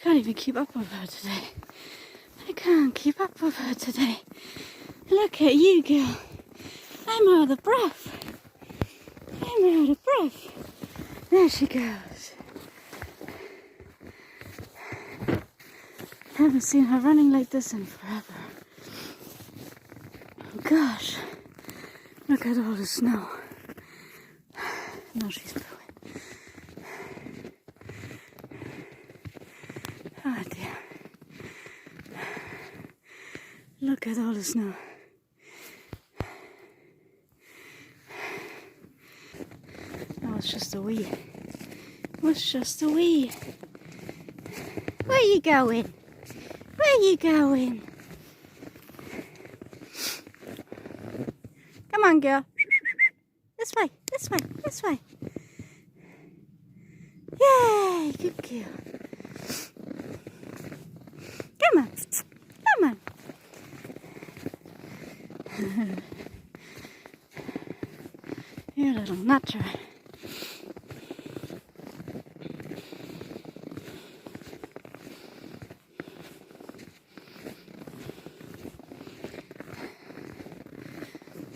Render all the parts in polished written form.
can't even keep up with her today. I can't keep up with her today. Look at you, girl. I'm out of breath. I'm out of breath. There she goes. I haven't seen her running like this in forever. Gosh, look at all the snow. Now she's pooing. Oh dear. Look at all the snow. Oh, it's just a wee. It's just a wee. Where you going? Where you going? Come on, girl. This way, this way, this way. Yay, good girl. Come on, come on. You little nutter.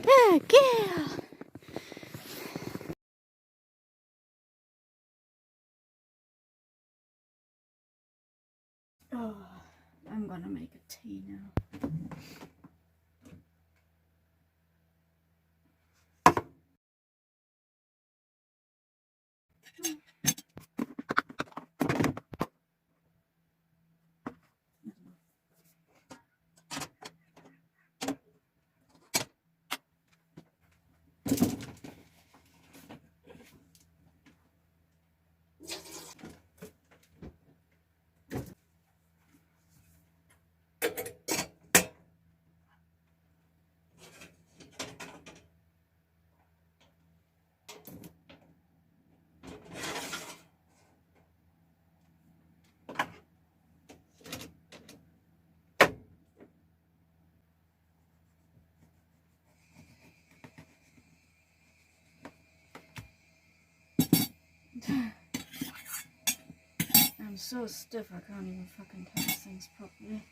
Good girl. Oh, I'm gonna make a tea now. I'm so stiff I can't even fucking touch things properly.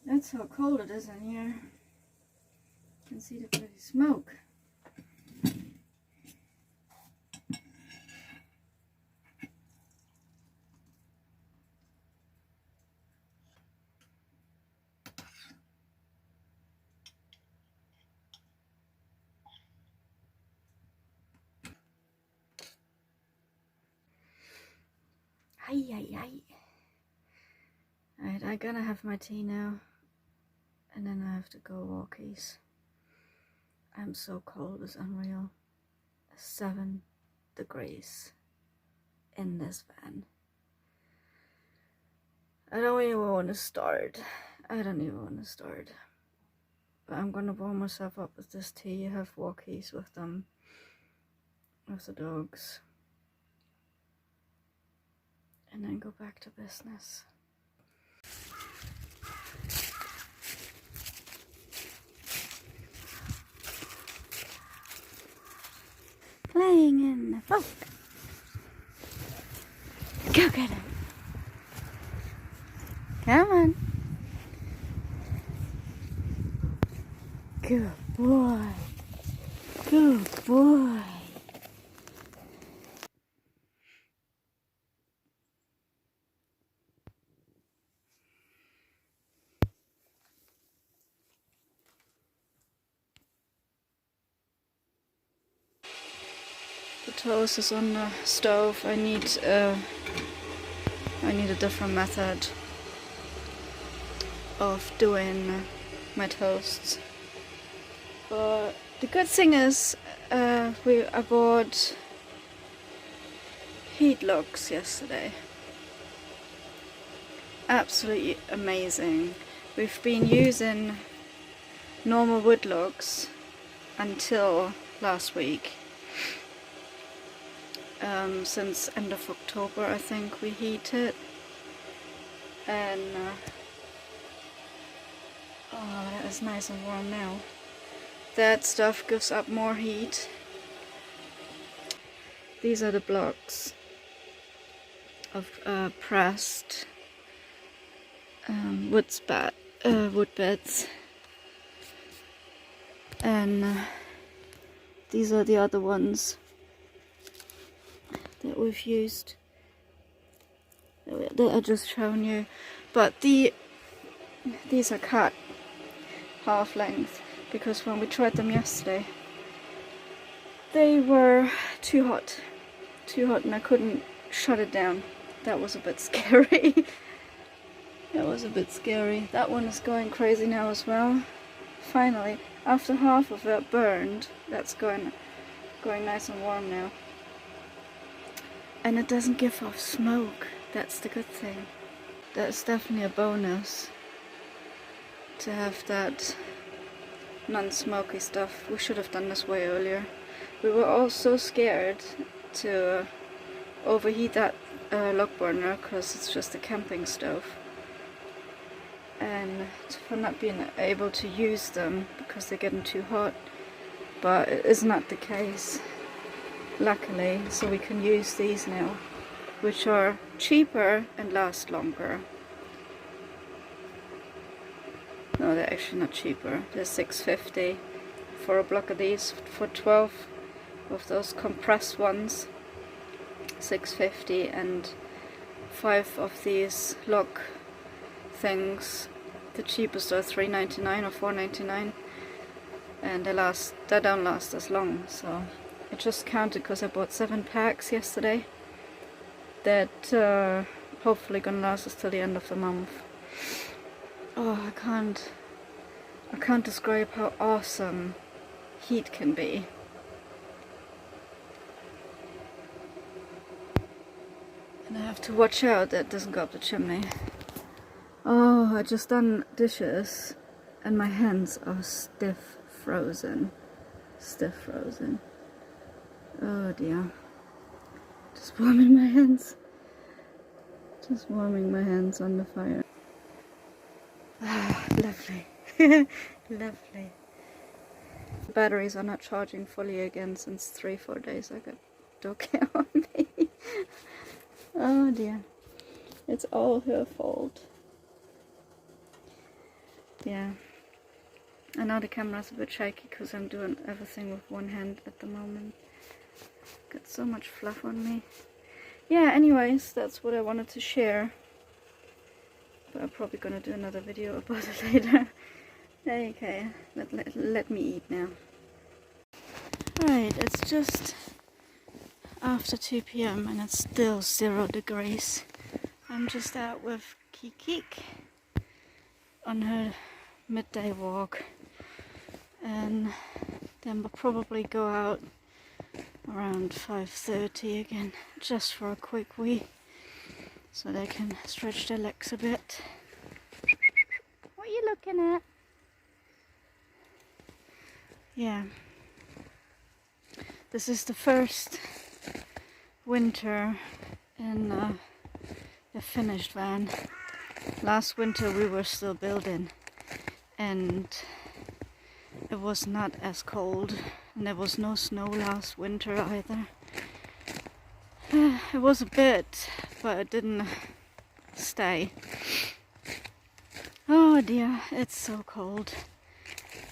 That's how cold it is in here. You can see the bloody smoke. Ay, ay, ay. Alright, I'm gonna have my tea now. And then I have to go walkies. I'm so cold, it's unreal. 7 degrees in this van. I don't even want to start. I don't even want to start. But I'm gonna warm myself up with this tea. I have walkies with them. With the dogs. And then go back to business. Playing in the boat. Go get him. Come on. Good boy. Good boy. The toast is on the stove. I need a different method of doing my toasts. But the good thing is, I bought heat logs yesterday, absolutely amazing. We've been using normal wood logs until last week. Since end of October I think we heated, and oh, that is nice and warm now. That stuff gives up more heat. These are the blocks of pressed wood beds, and these are the other ones that we've used that I just shown you, but these are cut half length because when we tried them yesterday they were too hot and I couldn't shut it down. That was a bit scary. That was a bit scary. That one is going crazy now as well. Finally, after half of it burned, that's going nice and warm now. And it doesn't give off smoke. That's the good thing. That's definitely a bonus to have that non-smoky stuff. We should have done this way earlier. We were all so scared to overheat that log burner because it's just a camping stove, and for not being able to use them because they're getting too hot, but it is not the case, luckily, so we can use these now, which are cheaper and last longer. No, they're actually not cheaper. They're $6.50 for a block of these. For 12 of those compressed ones, $6.50, and 5 of these log things, the cheapest are $3.99 or $4.99, and they don't last as long. So I just counted because I bought 7 packs yesterday that hopefully gonna last us till the end of the month. Oh, I can't describe how awesome heat can be. And I have to watch out that it doesn't go up the chimney. Oh, I just done dishes and my hands are stiff frozen. Stiff frozen. Oh dear. Just warming my hands. Just warming my hands on the fire. Ah, lovely. Lovely. The batteries are not charging fully again since 3-4 days I got dog hair on me. Oh dear. It's all her fault. Yeah. I know the camera's a bit shaky because I'm doing everything with one hand at the moment. Got so much fluff on me. Yeah, anyways, that's what I wanted to share. But I'm probably gonna do another video about it later. Okay, let me eat now. Right, it's just after 2 PM and it's still 0 degrees. I'm just out with Kiki on her midday walk, and then we'll probably go out around 5:30 again, just for a quick wee, so they can stretch their legs a bit. What are you looking at? Yeah, this is the first winter in the finished van. Last winter we were still building and it was not as cold, and there was no snow last winter either. It was a bit, but it didn't stay. Oh dear, it's so cold.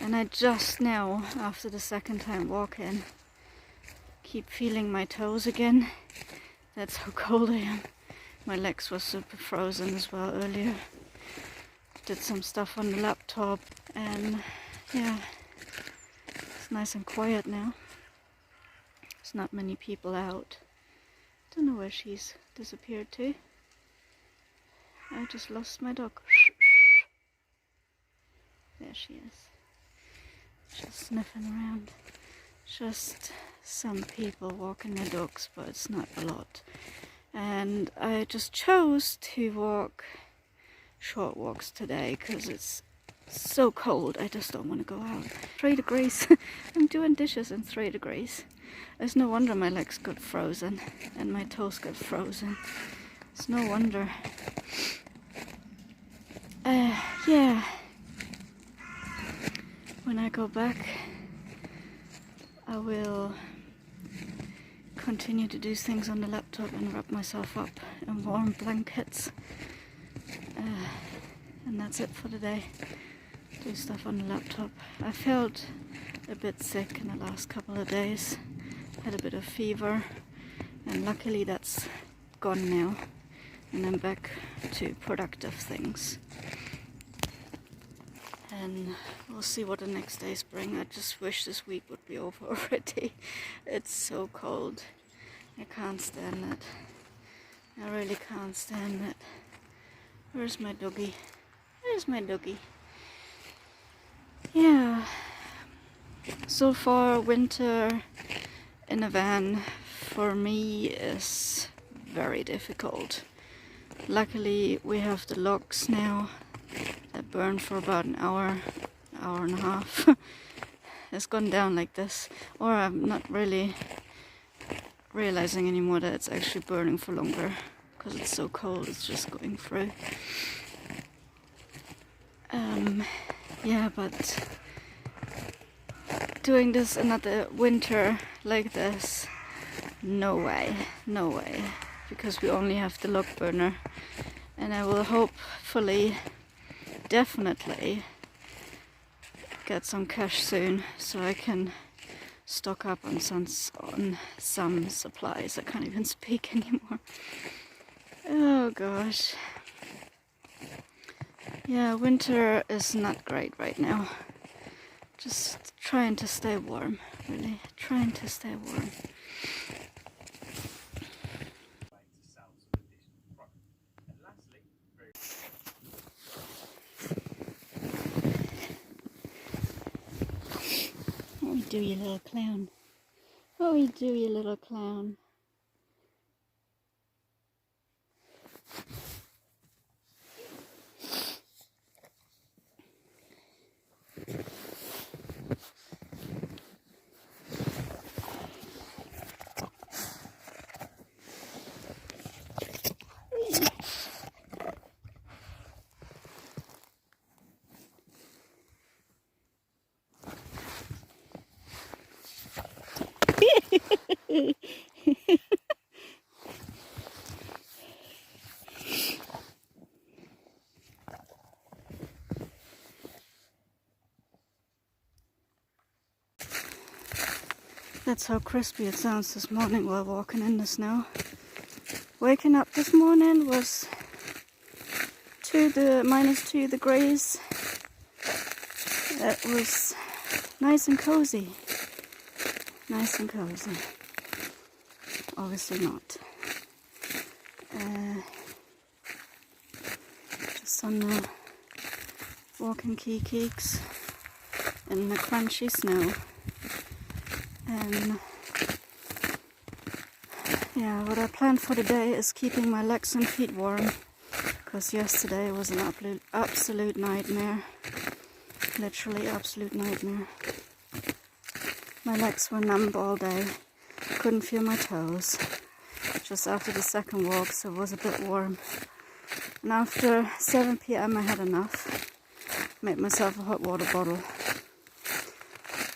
And I just now, after the second time walking, keep feeling my toes again. That's how cold I am. My legs were super frozen as well earlier. Did some stuff on the laptop, and yeah, it's nice and quiet now. There's not many people out. Don't know where she's disappeared to. I just lost my dog. There she is. Just sniffing around. Just some people walking their dogs, but it's not a lot. And I just chose to walk short walks today because it's so cold. I just don't want to go out. 3 degrees. I'm doing dishes in 3 degrees. It's no wonder my legs got frozen and my toes got frozen. It's no wonder. Yeah. When I go back, I will continue to do things on the laptop and wrap myself up in warm blankets. And that's it for today. Do stuff on the laptop. I felt a bit sick in the last couple of days. Had a bit of fever, and luckily that's gone now. And I'm back to productive things. And we'll see what the next days bring. I just wish this week would be over already. It's so cold. I can't stand it. I really can't stand it. Where's my doggy? Where's my doggy? Yeah. So far, winter in a van for me is very difficult. Luckily, we have the logs now that burn for about an hour and a half. It's gone down like this, or I'm not really realizing anymore that it's actually burning for longer because it's so cold. It's just going through. Yeah, but doing this another winter like this, no way, no way, because we only have the log burner, and I will hopefully, definitely get some cash soon so I can stock up on some supplies. I can't even speak anymore. Oh gosh. Yeah, winter is not great right now. Just trying to stay warm, really. Trying to stay warm. What we do, you little clown? What we do, you little clown? That's how crispy it sounds this morning while walking in the snow. Waking up this morning was -2 degrees. It was nice and cozy. Nice and cozy. Obviously not. Just on the walking kikis in the crunchy snow. And yeah, what I planned for today is keeping my legs and feet warm, because yesterday was an absolute nightmare. Literally absolute nightmare. My legs were numb all day. Couldn't feel my toes. Just after the second walk, so it was a bit warm. And after 7 p.m. I had enough. Made myself a hot water bottle.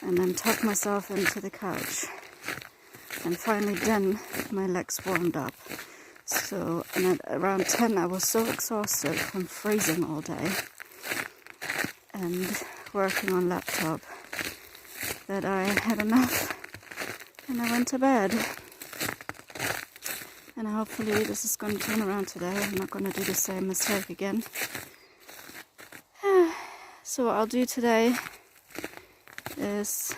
And then tucked myself into the couch. And finally then my legs warmed up. So, and at around 10 I was so exhausted from freezing all day and working on laptop that I had enough and I went to bed. And hopefully this is going to turn around today. I'm not going to do the same mistake again. So what I'll do today is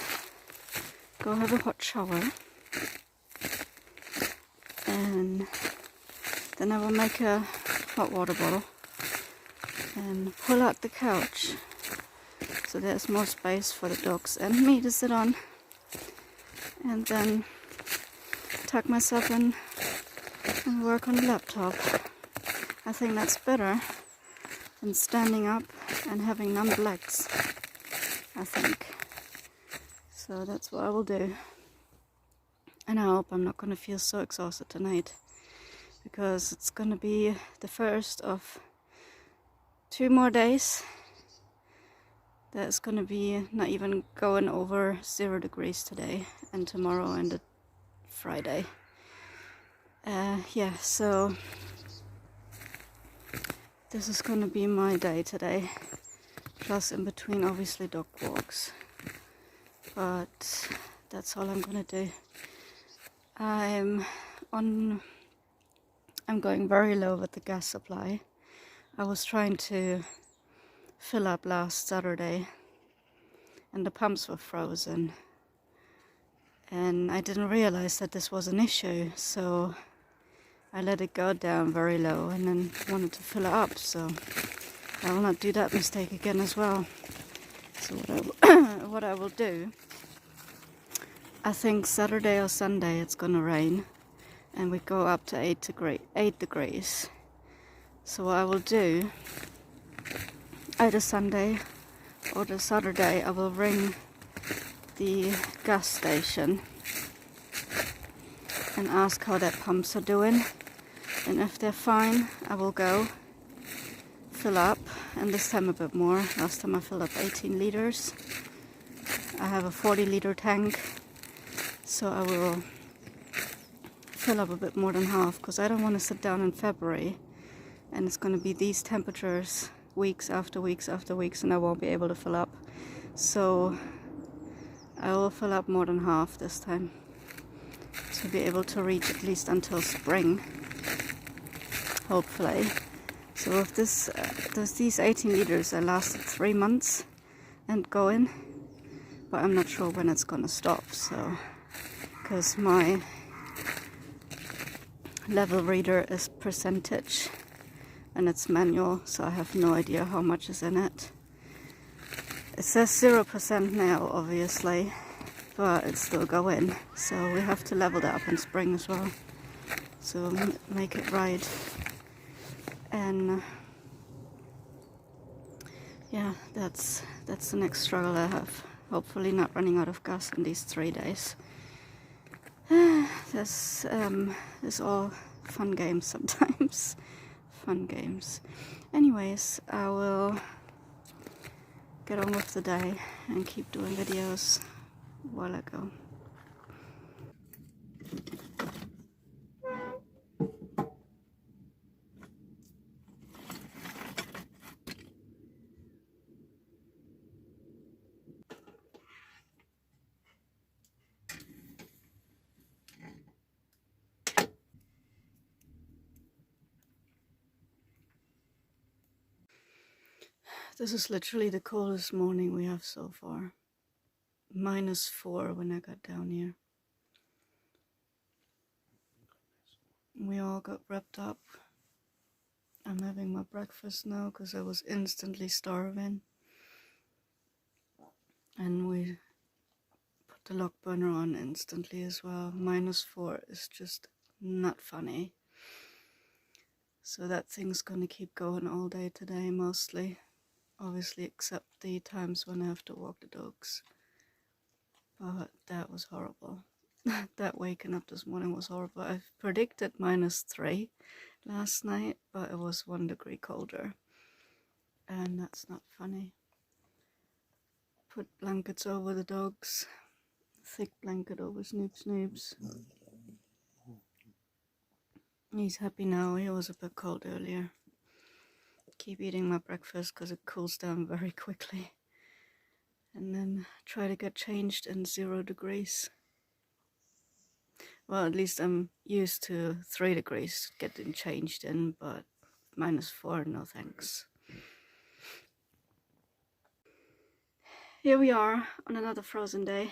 go have a hot shower, and then I will make a hot water bottle and pull out the couch so there's more space for the dogs and me to sit on, and then tuck myself in and work on the laptop. I think that's better and standing up and having numb legs, I think. So that's what I will do. And I hope I'm not going to feel so exhausted tonight, because it's going to be the first of 2 more days that's going to be not even going over 0 degrees today, and tomorrow and the Friday. Yeah, so this is going to be my day today, plus in between obviously dog walks, but that's all I'm going to do. I'm going very low with the gas supply. I was trying to fill up last Saturday and the pumps were frozen, and I didn't realize that this was an issue, so I let it go down very low and then wanted to fill it up, so I will not do that mistake again as well. So what I will do, I think Saturday or Sunday it's gonna rain and we go up to 8 degrees. So what I will do, either Sunday or the Saturday, I will ring the gas station and ask how their pumps are doing, and if they're fine I will go fill up, and this time a bit more. Last time I filled up 18 liters. I have a 40-liter tank, so I will fill up a bit more than half, because I don't want to sit down in February and it's going to be these temperatures weeks after weeks after weeks and I won't be able to fill up. So I will fill up more than half this time to be able to reach at least until spring, hopefully. So if these 18 liters, I lasted 3 months and going, but I'm not sure when it's gonna stop. So because my level reader is percentage and it's manual, so I have no idea how much is in it. It says 0% now, obviously, but it's still going, so we have to level that up in spring as well, so make it right. And yeah, that's the next struggle I have. Hopefully not running out of gas in these 3 days. This is all fun games sometimes. Fun games. Anyways, I will get on with the day and keep doing videos while I go. This is literally the coldest morning we have so far. -4 when I got down here. We all got wrapped up. I'm having my breakfast now because I was instantly starving. And we put the log burner on instantly as well. -4 is just not funny. So that thing's gonna keep going all day today mostly. Obviously except the times when I have to walk the dogs. But that was horrible. That waking up this morning was horrible. I predicted -3 last night, but it was 1 degree colder. And that's not funny. Put blankets over the dogs. Thick blanket over Snoop's. He's happy now. He was a bit cold earlier. Keep eating my breakfast because it cools down very quickly. And then try to get changed in 0 degrees. Well, at least I'm used to 3 degrees getting changed in, but -4, no thanks. Here we are on another frozen day.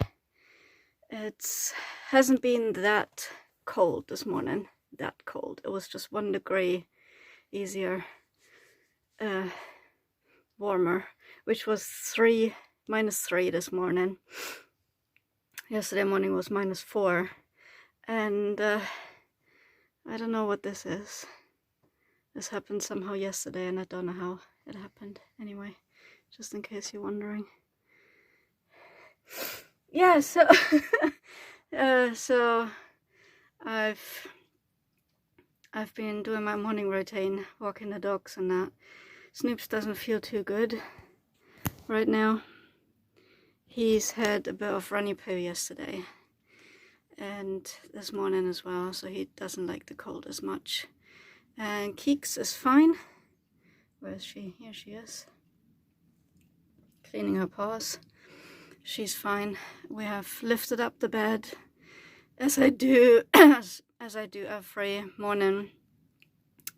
It hasn't been that cold this morning, that cold. It was just 1 degree easier, warmer, which was -3 this morning. Yesterday morning was -4, and I don't know what this is. This happened somehow yesterday and I don't know how it happened anyway, just in case you're wondering. Yeah, so so I've been doing my morning routine, walking the dogs and that. Snoops doesn't feel too good right now. He's had a bit of runny poo yesterday and this morning as well, so he doesn't like the cold as much. And Keeks is fine. Where is she? Here she is, cleaning her paws. She's fine. We have lifted up the bed, as I do as I do every morning,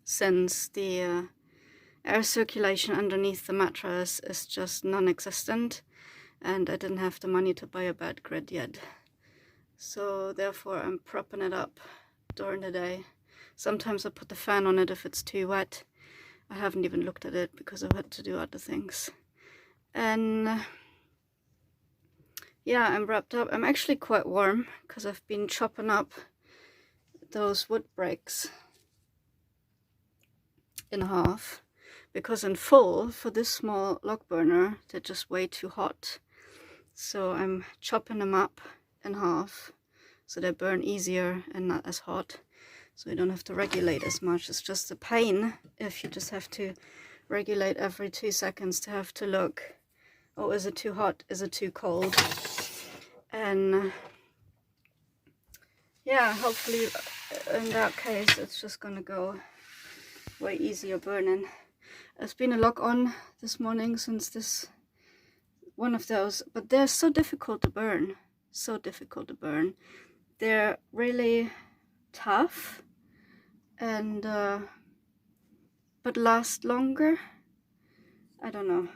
since the air circulation underneath the mattress is just non-existent, and I didn't have the money to buy a bed grid yet. So therefore I'm propping it up during the day. Sometimes I put the fan on it if it's too wet. I haven't even looked at it because I've had to do other things. And yeah, I'm wrapped up. I'm actually quite warm because I've been chopping up those wood bricks in half, because in full, for this small log burner, they're just way too hot. So I'm chopping them up in half so they burn easier and not as hot, so you don't have to regulate as much. It's just a pain if you just have to regulate every 2 seconds to have to look, oh, is it too hot, is it too cold? And yeah, hopefully in that case it's just gonna go way easier burning. It's been a log on this morning since this one of those, but they're so difficult to burn, so difficult to burn. They're really tough and but last longer. I don't know.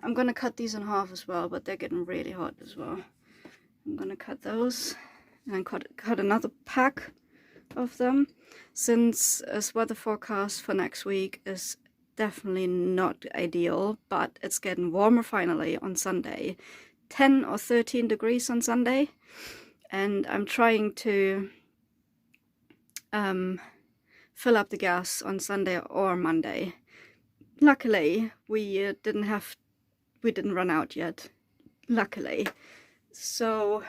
I'm gonna cut these in half as well, but they're getting really hot as well. I'm gonna cut those and then cut another pack of them, since as weather forecast for next week is definitely not ideal, but it's getting warmer finally on Sunday. 10 or 13 degrees on Sunday, and I'm trying to fill up the gas on Sunday or Monday. Luckily we didn't run out yet, luckily. So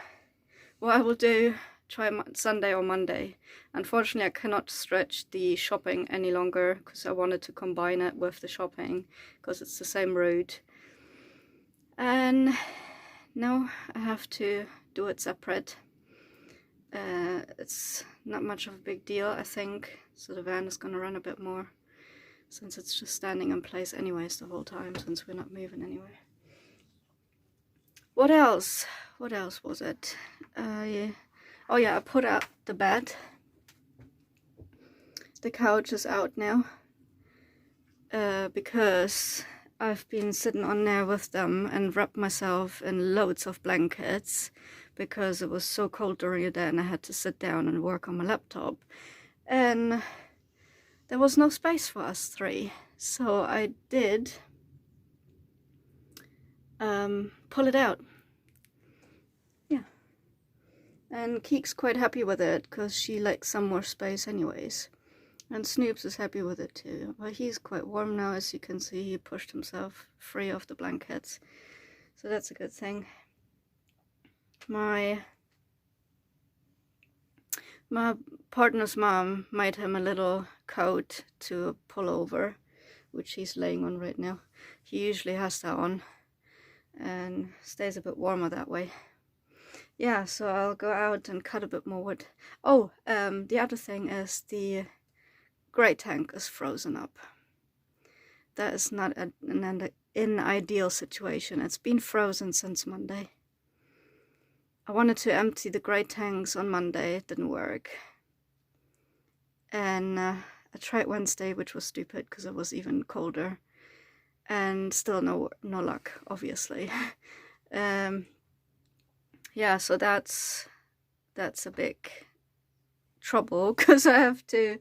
what I will do, try Sunday or Monday. Unfortunately I cannot stretch the shopping any longer because I wanted to combine it with the shopping because it's the same route, and now I have to do it separate. It's not much of a big deal, I think, so the van is gonna run a bit more since it's just standing in place anyways the whole time, since we're not moving anywhere. What else was it? Oh yeah, I put out the bed. The couch is out now because I've been sitting on there with them and wrapped myself in loads of blankets because it was so cold during the day and I had to sit down and work on my laptop, and there was no space for us three, so I did pull it out. Yeah, and Keek's quite happy with it because she likes some more space anyways, and Snoops is happy with it too, but he's quite warm now. As you can see, he pushed himself free of the blankets, so that's a good thing. My partner's mom made him a little coat to pull over, which he's laying on right now. He usually has that on and stays a bit warmer that way. Yeah, so I'll go out and cut a bit more wood. Oh, the other thing is the grey tank is frozen up. That is not an ideal situation. It's been frozen since Monday. I wanted to empty the grey tanks on Monday, it didn't work. And I tried Wednesday, which was stupid because it was even colder. And still no luck, obviously. Yeah, so that's a big trouble because I have to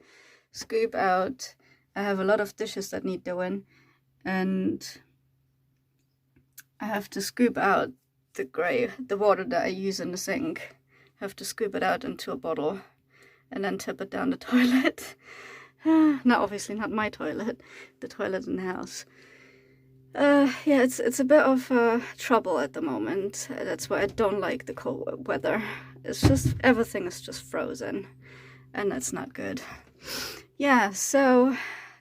scoop out. I have a lot of dishes that need doing, and I have to scoop out the water that I use in the sink. I have to scoop it out into a bottle and then tip it down the toilet. Obviously not my toilet, the toilet in the house. Yeah, it's a bit of trouble at the moment. That's why I don't like the cold weather. It's just, everything is just frozen, and that's not good. Yeah, so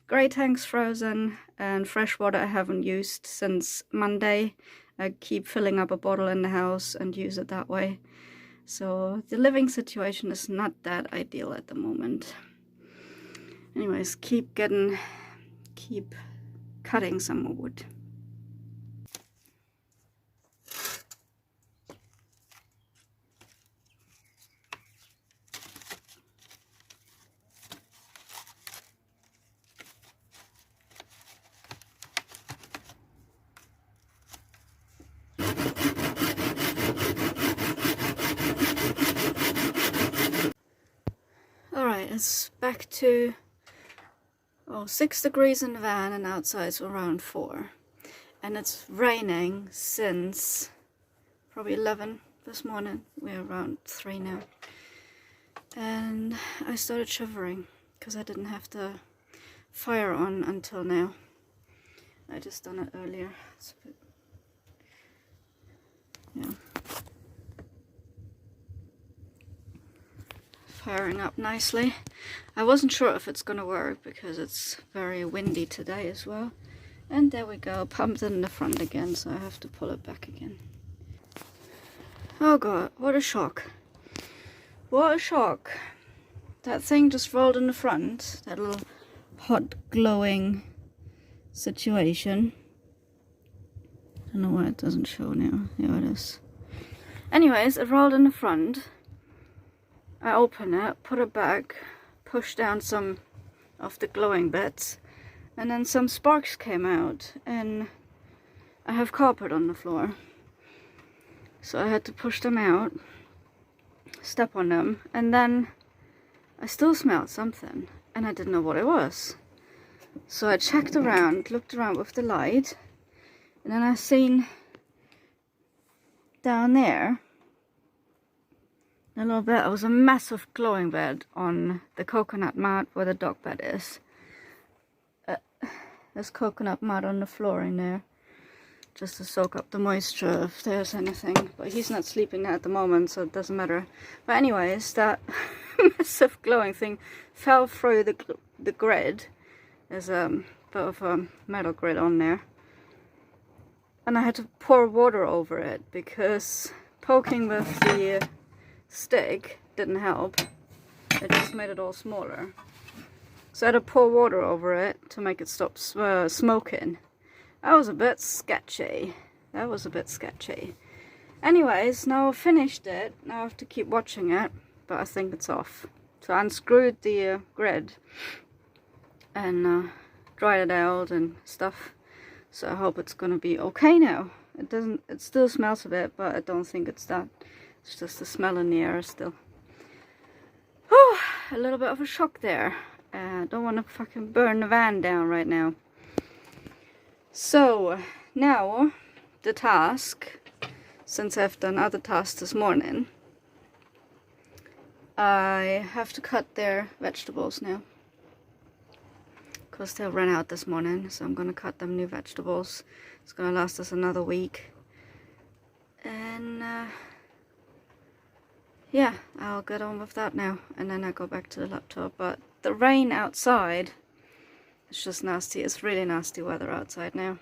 grey tank's frozen, and fresh water I haven't used since Monday. I keep filling up a bottle in the house and use it that way. So the living situation is not that ideal at the moment. Anyways, keep cutting some more wood. Alright, it's back to 6 degrees in the van and outside's around 4. And it's raining since probably 11 this morning. We're around 3 now. And I started shivering because I didn't have the fire on until now. I just done it earlier. It's a bit, yeah. Firing up nicely. I wasn't sure if it's gonna work because it's very windy today as well. And there we go, pumped in the front again, so I have to pull it back again. Oh god, what a shock. What a shock. That thing just rolled in the front, that little hot glowing situation. I don't know why it doesn't show now. Here it is. Anyways, it rolled in the front. I open it, put it back, push down some of the glowing bits, and then some sparks came out, and I have carpet on the floor. So I had to push them out, step on them, and then I still smelled something, and I didn't know what it was. So I checked around, looked around with the light, and then I seen down there a little bit, it was a massive glowing bed on the coconut mud where the dog bed is. There's coconut mud on the floor in there, just to soak up the moisture if there's anything. But he's not sleeping at the moment, so it doesn't matter. But anyways, that massive glowing thing fell through the grid. There's a bit of a metal grid on there. And I had to pour water over it because poking with the stick didn't help. It just made it all smaller. So I had to pour water over it to make it stop smoking. That was a bit sketchy. That was a bit sketchy. Anyways, now I've finished it. Now I have to keep watching it, but I think it's off. So I unscrewed the grid and dried it out and stuff. So I hope it's gonna be okay now. It still smells a bit, but I don't think it's that. It's just the smell in the air still. Whew, a little bit of a shock there. Don't want to fucking burn the van down right now. So, now, the task, since I've done other tasks this morning, I have to cut their vegetables now. Because they ran out this morning, so I'm going to cut them new vegetables. It's going to last us another week. And, yeah, I'll get on with that now, and then I go back to the laptop. But the rain outside, it's just nasty. It's really nasty weather outside now.